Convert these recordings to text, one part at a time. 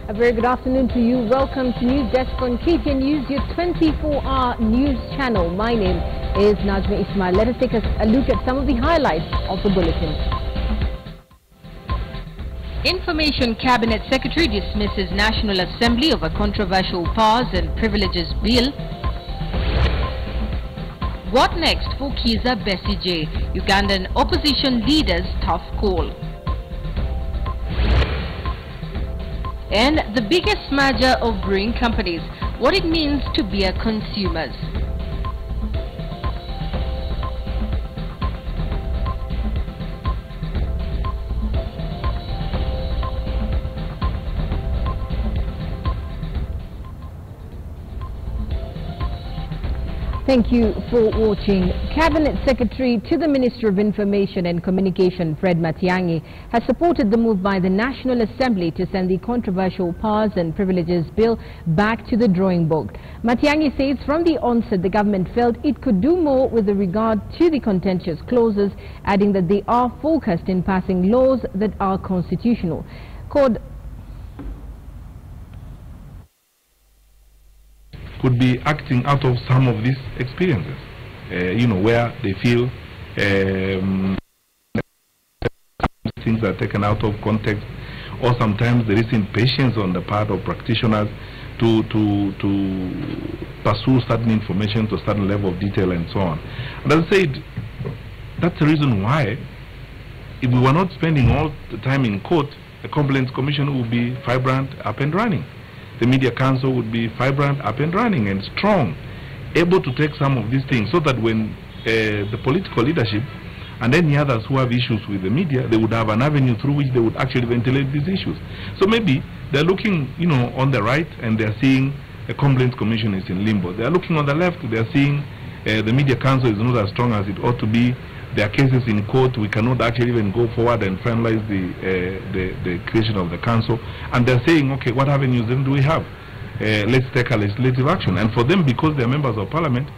A very good afternoon to you. Welcome to Newsdesk on KTN News, your 24-hour news channel. My name is Najma Ismail. Let us take a look at some of the highlights of the bulletin. Information Cabinet Secretary dismisses National Assembly over controversial powers and privileges bill. What next for Kizza Besigye? Ugandan opposition leaders' tough call. And the biggest merger of brewing companies, what it means to beer consumers. Thank you for watching. Cabinet Secretary to the Minister of Information and Communication, Fred Matiang'i, has supported the move by the National Assembly to send the controversial powers and privileges bill back to the drawing board. Matiang'i says from the onset the government felt it could do more with regard to the contentious clauses, adding that they are focused in passing laws that are constitutional. Could be acting out of some of these experiences, where they feel things are taken out of context, or sometimes there is impatience on the part of practitioners to pursue certain information to a certain level of detail and so on. And as I said, that's the reason why, if we were not spending all the time in court, the Complaints Commission would be vibrant, up and running. The Media Council would be vibrant, up and running and strong, able to take some of these things so that when the political leadership and any others who have issues with the media, they would have an avenue through which they would actually ventilate these issues. So maybe they're looking, on the right and they're seeing the Complaints Commission is in limbo. They're looking on the left, they're seeing the Media Council is not as strong as it ought to be. There are cases in court, we cannot actually even go forward and finalize the creation of the council. And they're saying, okay, what avenues then do we have? Let's take a legislative action. And for them, because they're members of parliament,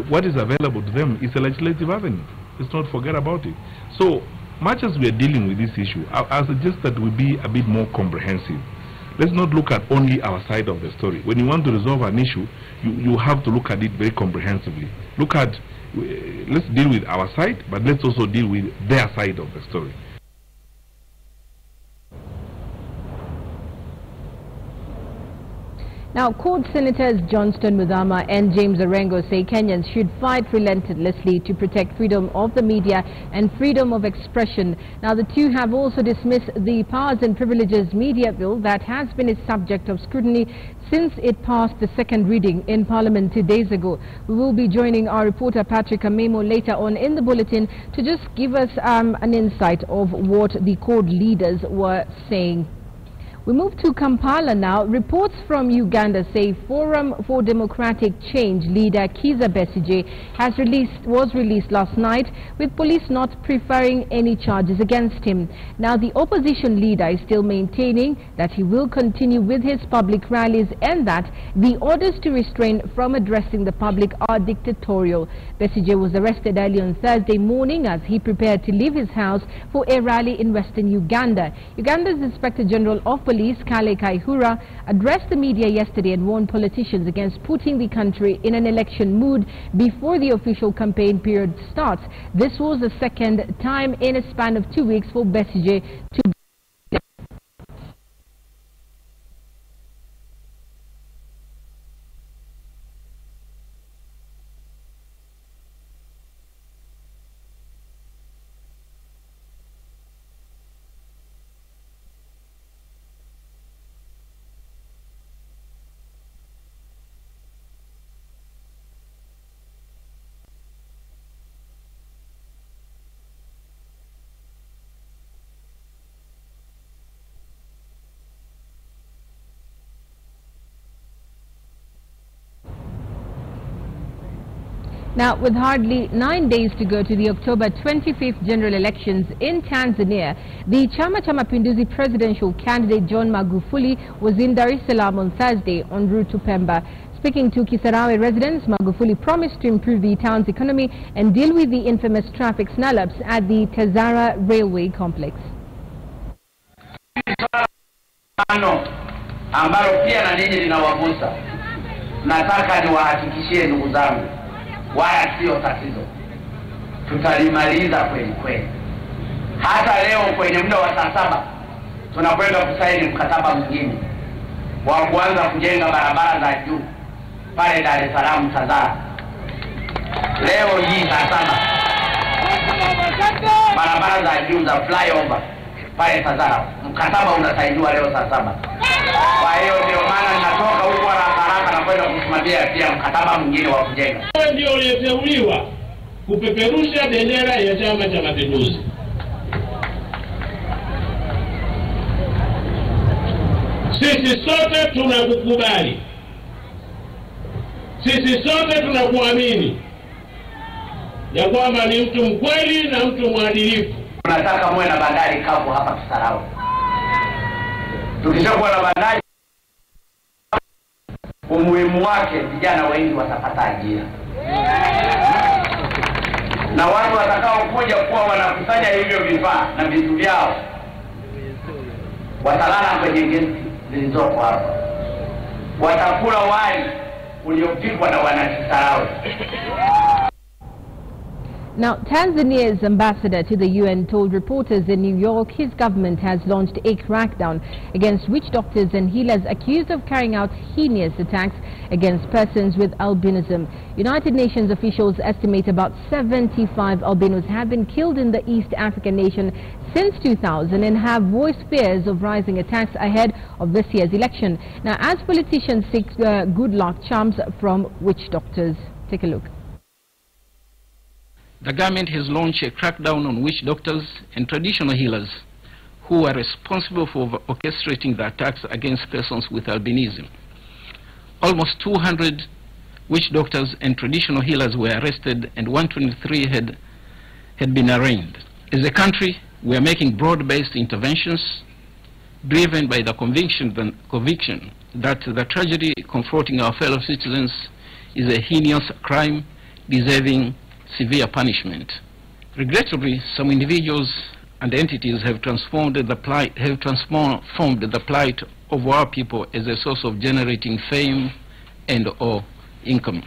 what is available to them is a legislative avenue. Let's not forget about it. So much as we are dealing with this issue, I suggest that we be a bit more comprehensive. Let's not look at only our side of the story. When you want to resolve an issue, you have to look at it very comprehensively. Let's deal with our side, but let's also deal with their side of the story. Now, Court Senators Johnston Muthama and James Orengo say Kenyans should fight relentlessly to protect freedom of the media and freedom of expression. Now, the two have also dismissed the Powers and Privileges Media Bill that has been a subject of scrutiny since it passed the second reading in Parliament 2 days ago. We will be joining our reporter Patrick Amemo later on in the bulletin to just give us an insight of what the court leaders were saying. We move to Kampala now. Reports from Uganda say Forum for Democratic Change leader Kizza Besigye was released last night, with police not preferring any charges against him. Now, the opposition leader is still maintaining that he will continue with his public rallies and that the orders to restrain from addressing the public are dictatorial. Besigye was arrested early on Thursday morning as he prepared to leave his house for a rally in western Uganda. Uganda's Inspector General of Police Kale Kaihura addressed the media yesterday and warned politicians against putting the country in an election mood before the official campaign period starts. This was the second time in a span of 2 weeks for Besigye to Now, with hardly 9 days to go to the October 25th general elections in Tanzania, the Chama cha Mapinduzi presidential candidate John Magufuli was in Dar es Salaam on Thursday en route to Pemba. Speaking to Kisarawe residents, Magufuli promised to improve the town's economy and deal with the infamous traffic snarl-ups at the Tazara railway complex. ambalo pia na ninyi linawagusa. Nataka niwahakikishie ndugu zangu, wala sio tatizo. Tutalimaliza kweli kweli. Hata leo kwenye muda wa saa 7 tunakwenda kusaini mkataba mwingine wa kuanza kujenga barabara za juu pale Dar es Salaam Tazara. Leo hii saa 7 barabara za juu za flyover pale Tazara, mkataba unasainiwa leo saa 7. Kwa hiyo ndio maana natoka huko haraka na kwenda kusimamia pia mkataba mwingine wa kujenga. Ndio uliyeteuliwa kupeperusha bendera ya Chama cha Mapinduzi. Sisi sote tunakukubali. Sisi sote tunakuamini ya kwamba ni mtu mkweli na mtu mwadilifu. Tunataka muwe na bandari kavu hapa Kisarawe. Tukishakuwa na bandari, umuhimu wake vijana wengi watapata ajira. Na watu watakao kuja kuwa wanakusanya hivyo vifaa na vitu vyao watalala kwenye gesti zilizoko hapa. Watakula wali uliopikwa na wanakisarawe. Now, Tanzania's ambassador to the UN told reporters in New York his government has launched a crackdown against witch doctors and healers accused of carrying out heinous attacks against persons with albinism. United Nations officials estimate about 75 albinos have been killed in the East African nation since 2000 and have voiced fears of rising attacks ahead of this year's election. Now, as politicians seek good luck charms from witch doctors. Take a look. The government has launched a crackdown on witch doctors and traditional healers who are responsible for orchestrating the attacks against persons with albinism. Almost 200 witch doctors and traditional healers were arrested and 123 had been arraigned. As a country, we are making broad-based interventions driven by the conviction that the tragedy confronting our fellow citizens is a heinous crime deserving severe punishment. Regrettably, some individuals and entities have transformed the plight of our people as a source of generating fame and/or income.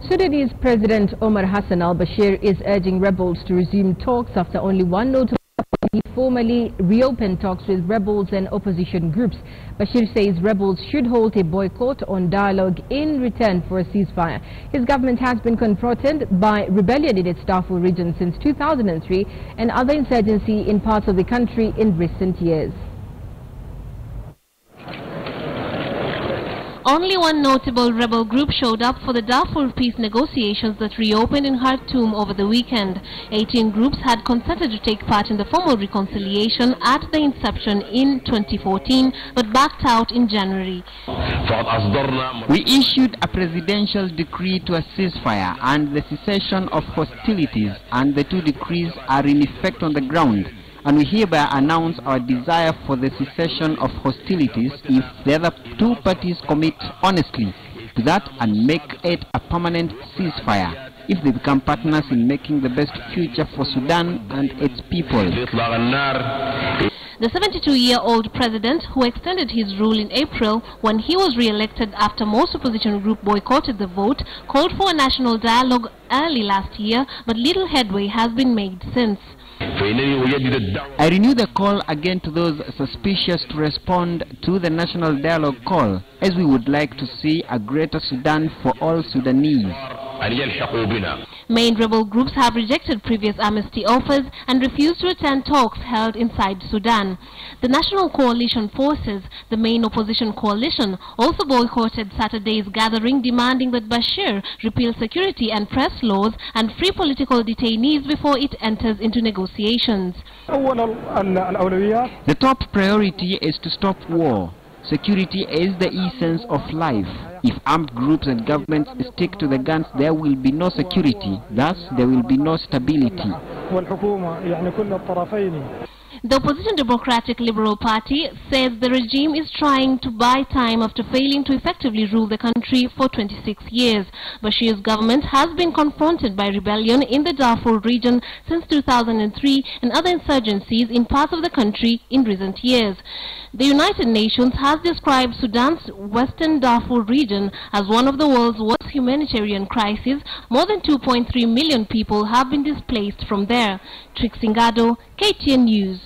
Sudanese President Omar Hassan al-Bashir is urging rebels to resume talks after only one notable he formally reopened talks with rebels and opposition groups. Bashir says rebels should halt a boycott on dialogue in return for a ceasefire. His government has been confronted by rebellion in its Darfur region since 2003 and other insurgency in parts of the country in recent years. Only one notable rebel group showed up for the Darfur peace negotiations that reopened in Khartoum over the weekend. 18 groups had consented to take part in the formal reconciliation at the inception in 2014 but backed out in January. We issued a presidential decree to a ceasefire and the cessation of hostilities, and the two decrees are in effect on the ground. And we hereby announce our desire for the cessation of hostilities if the other two parties commit honestly to that and make it a permanent ceasefire, if they become partners in making the best future for Sudan and its people. The 72-year-old president, who extended his rule in April when he was re-elected after most opposition groups boycotted the vote, called for a national dialogue early last year, but little headway has been made since. I renew the call again to those suspicious to respond to the national dialogue call, as we would like to see a greater Sudan for all Sudanese. Main rebel groups have rejected previous amnesty offers and refused to attend talks held inside Sudan. The National Coalition Forces, the main opposition coalition, also boycotted Saturday's gathering demanding that Bashir repeal security and press laws and free political detainees before it enters into negotiations. The top priority is to stop war. Security is the essence of life. If armed groups and governments stick to the guns, there will be no security. Thus, there will be no stability. The opposition Democratic Liberal Party says the regime is trying to buy time after failing to effectively rule the country for 26 years. Bashir's government has been confronted by rebellion in the Darfur region since 2003 and other insurgencies in parts of the country in recent years. The United Nations has described Sudan's western Darfur region as one of the world's worst humanitarian crises. More than 2.3 million people have been displaced from there. Trixingado, KTN News.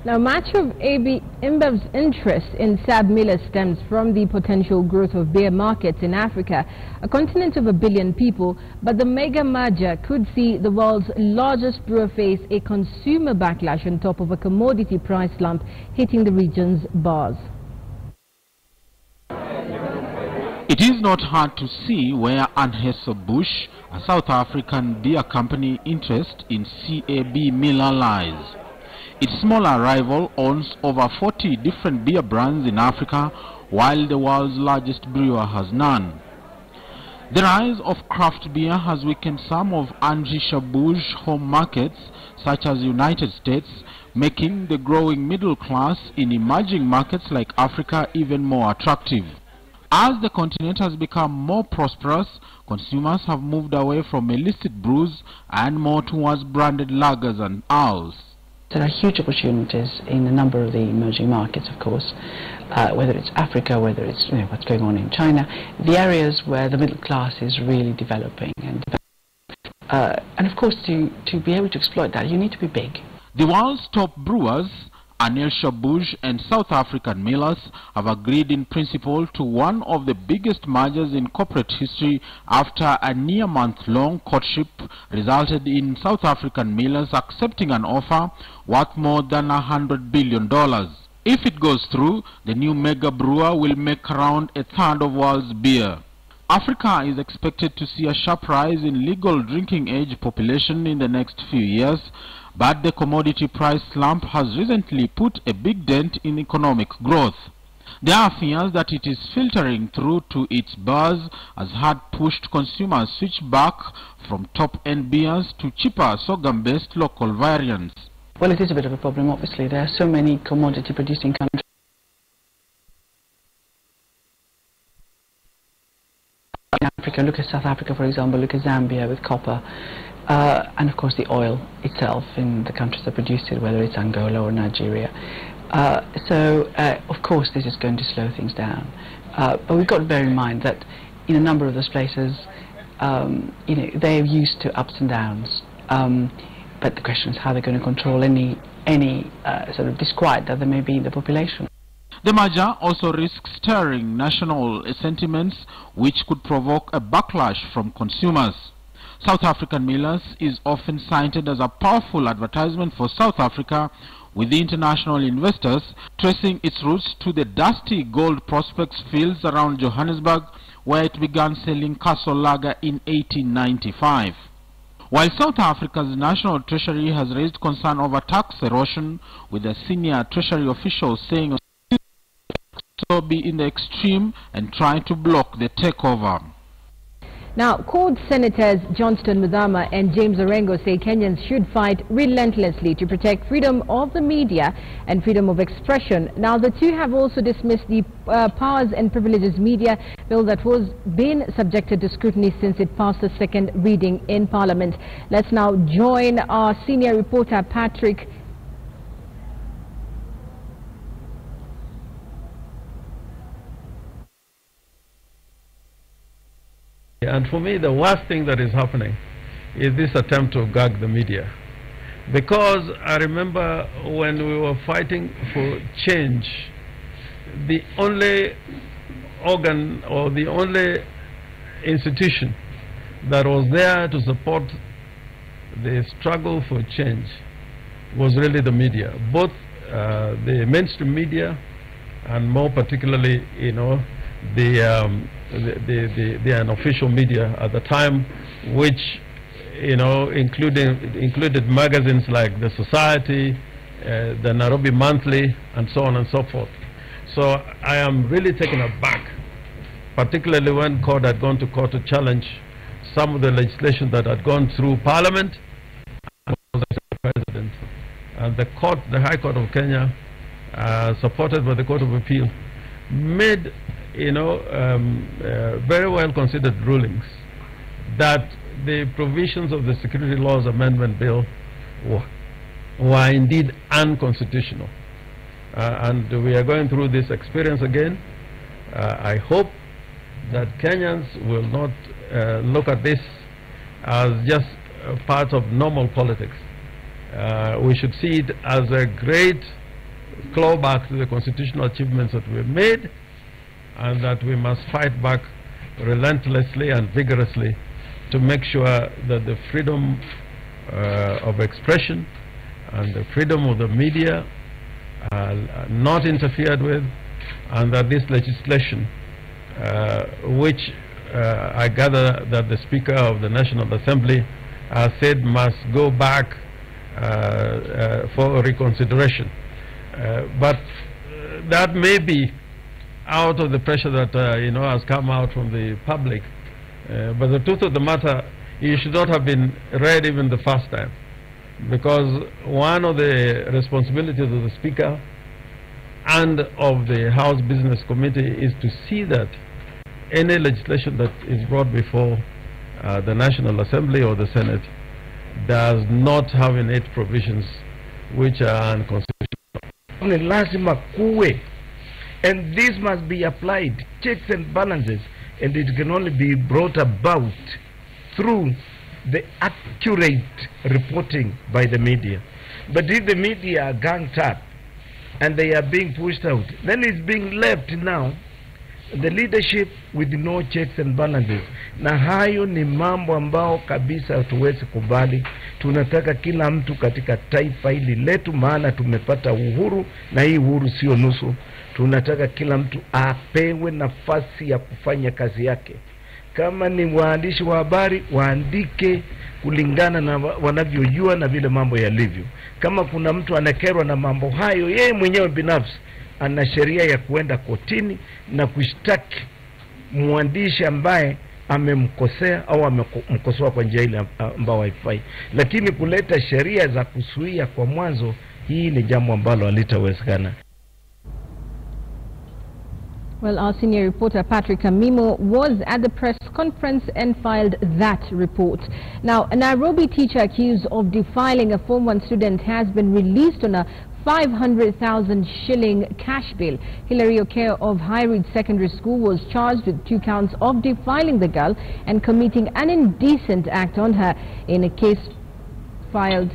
Now, much of InBev's interest in SAB Miller stems from the potential growth of beer markets in Africa, a continent of 1 billion people, but the mega merger could see the world's largest brewer face a consumer backlash on top of a commodity price slump hitting the region's bars. It is not hard to see where Anheuser-Busch, a South African beer company, interest in SAB Miller lies. Its smaller rival owns over 40 different beer brands in Africa, while the world's largest brewer has none. The rise of craft beer has weakened some of Anheuser-Busch's home markets, such as the United States, making the growing middle class in emerging markets like Africa even more attractive. As the continent has become more prosperous, consumers have moved away from illicit brews and more towards branded lagers and ales. There are huge opportunities in a number of the emerging markets, of course, whether it's Africa, whether it's what's going on in China, the areas where the middle class is really developing. And of course, to be able to exploit that, you need to be big. The world's top brewers, Anheuser-Busch and South African Millers, have agreed in principle to one of the biggest mergers in corporate history after a near-month-long courtship resulted in South African Millers accepting an offer worth more than $100 billion. If it goes through, the new mega brewer will make around a third of world's beer. Africa is expected to see a sharp rise in legal drinking age population in the next few years, but the commodity price slump has recently put a big dent in economic growth. There are fears that it is filtering through to its bars as had pushed consumers switch back from top-end beers to cheaper sorghum-based local variants. Well, it is a bit of a problem, obviously. There are so many commodity-producing countries. In Africa, look at South Africa, for example, look at Zambia with copper. And of course the oil itself in the countries that produce it, whether it's Angola or Nigeria. Of course this is going to slow things down. But we've got to bear in mind that in a number of those places, they're used to ups and downs. But the question is how they're going to control any sort of disquiet that there may be in the population. The merger also risks stirring national sentiments, which could provoke a backlash from consumers. South African Millers is often cited as a powerful advertisement for South Africa, with international investors tracing its roots to the dusty gold prospects fields around Johannesburg, where it began selling Castle Lager in 1895. While South Africa's national treasury has raised concern over tax erosion, with a senior treasury official saying so be in the extreme and try to block the takeover. Now, Court Senators Johnston Muthama and James Orengo say Kenyans should fight relentlessly to protect freedom of the media and freedom of expression. Now, the two have also dismissed the Powers and Privileges Media Bill that was been subjected to scrutiny since it passed the second reading in Parliament. Let's now join our senior reporter Patrick. And for me, the worst thing that is happening is this attempt to gag the media. Because I remember when we were fighting for change, the only organ or the only institution that was there to support the struggle for change was really the media. Both the mainstream media and more particularly, the unofficial media at the time, which included magazines like The Society, the Nairobi Monthly, and so on and so forth. So I am really taken aback, particularly when court had gone to court to challenge some of the legislation that had gone through Parliament and the President. the court, the High Court of Kenya, supported by the Court of Appeal, made, very well considered rulings that the provisions of the Security Laws Amendment Bill were indeed unconstitutional. And we are going through this experience again. I hope that Kenyans will not look at this as just part of normal politics. We should see it as a great clawback to the constitutional achievements that we've made, and that we must fight back relentlessly and vigorously to make sure that the freedom of expression and the freedom of the media are not interfered with, and that this legislation, which I gather that the Speaker of the National Assembly said must go back for reconsideration. But that may be out of the pressure that has come out from the public. But the truth of the matter, it should not have been read even the first time, because one of the responsibilities of the Speaker and of the House Business Committee is to see that any legislation that is brought before the National Assembly or the Senate does not have in it provisions which are unconstitutional. Lazima kuwe, and this must be applied, checks and balances, and it can only be brought about through the accurate reporting by the media. But if the media are ganged up and they are being pushed out, then it's being left now the leadership with no checks and balances. Na hayo ni mambo ambao kabisa hatuwezi kubali. Tunataka kila mtu katika taifa hili letu, maana tumepata uhuru, na hii uhuru sio nusu. Tunataka kila mtu apewe nafasi ya kufanya kazi yake. Kama ni waandishi wa habari, waandike kulingana na wanavyojua na vile mambo yalivyo. Kama kuna mtu anakerwa na mambo hayo, yeye mwenyewe binafsi ana sheria ya kuenda kotini na kushtaki mwandishi ambaye amemkosea au amemkosoa kwa njia ile ambayo haifai. Lakini kuleta sheria za kusuia kwa mwanzo, hii ni jambo ambalo halitawezekana. Well, our senior reporter Patrick Amimo was at the press conference and filed that report. Now, a Nairobi teacher accused of defiling a Form 1 student has been released on a 500,000 shilling cash bail. Hilary Okeo of High Reed Secondary School was charged with 2 counts of defiling the girl and committing an indecent act on her in a case filed.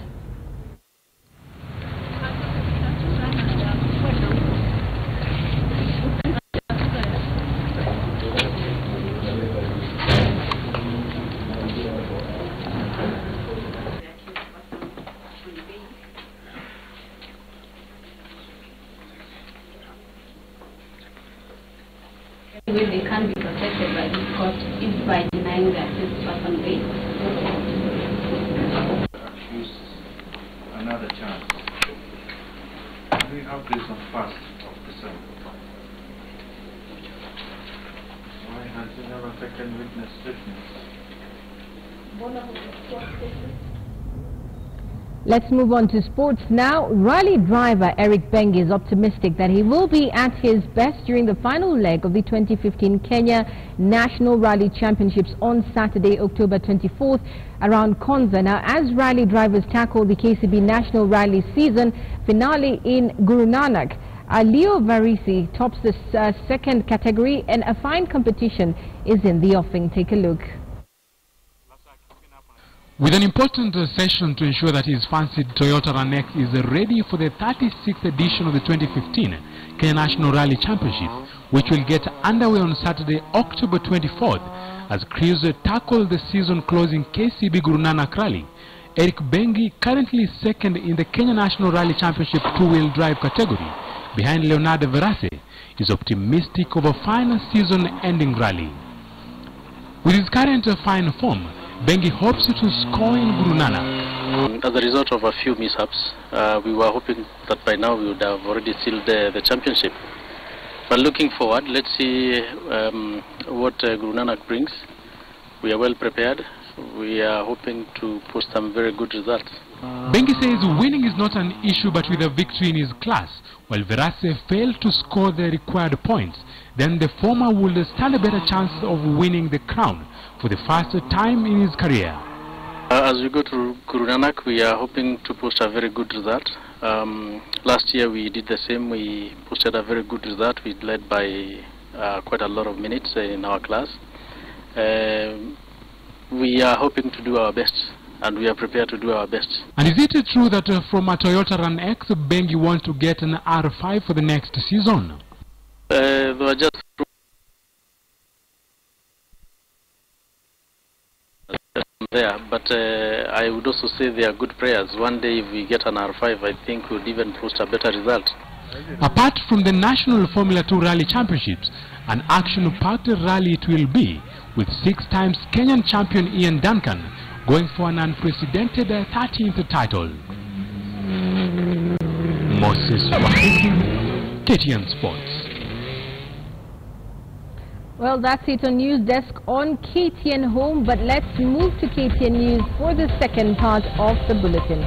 They can be protected by this court is by denying the accused person bail. Accused another chance. We have this on 1st of December. Why has he never taken witness statements? Let's move on to sports now. Rally driver Eric Bengi is optimistic that he will be at his best during the final leg of the 2015 Kenya National Rally Championships on Saturday, October 24th around Konza. Now, as rally drivers tackle the KCB National Rally season finale in Guru Nanak, Leo Varisi tops the second category, and a fine competition is in the offing. Take a look. With an important session to ensure that his fancied Toyota Ranex is ready for the 36th edition of the 2015 Kenya National Rally Championship, which will get underway on Saturday, October 24th, as crews tackle the season-closing KCB Guru Nanak Rally. Eric Bengi, currently second in the Kenya National Rally Championship two-wheel drive category, behind Leonardo Verase, is optimistic of a final season-ending rally. With his current fine form, Bengi hopes to score in Guru Nanak. As a result of a few mishaps, we were hoping that by now we would have already sealed the championship. But looking forward, let's see what Guru Nanak brings. We are well prepared. We are hoping to post some very good results. Bengi says winning is not an issue but with a victory in his class, while Verase failed to score the required points. Then the former would stand a better chance of winning the crown for the first time in his career. As we go to Kurunanak, we are hoping to post a very good result. Last year we did the same. We posted a very good result. We led by quite a lot of minutes in our class. We are hoping to do our best, and we are prepared to do our best. And is it true that from a Toyota Run X, Bengi wants to get an R5 for the next season? They were just there, but I would also say they are good players. One day if we get an R5, I think we would even post a better result. Apart from the National Formula 2 Rally Championships, an action-packed rally it will be, with 6 times Kenyan champion Ian Duncan going for an unprecedented 13th title. Moses Wahiki, KTN Sports. Well, that's it on Newsdesk on KTN Home, but let's move to KTN News for the second part of the bulletin.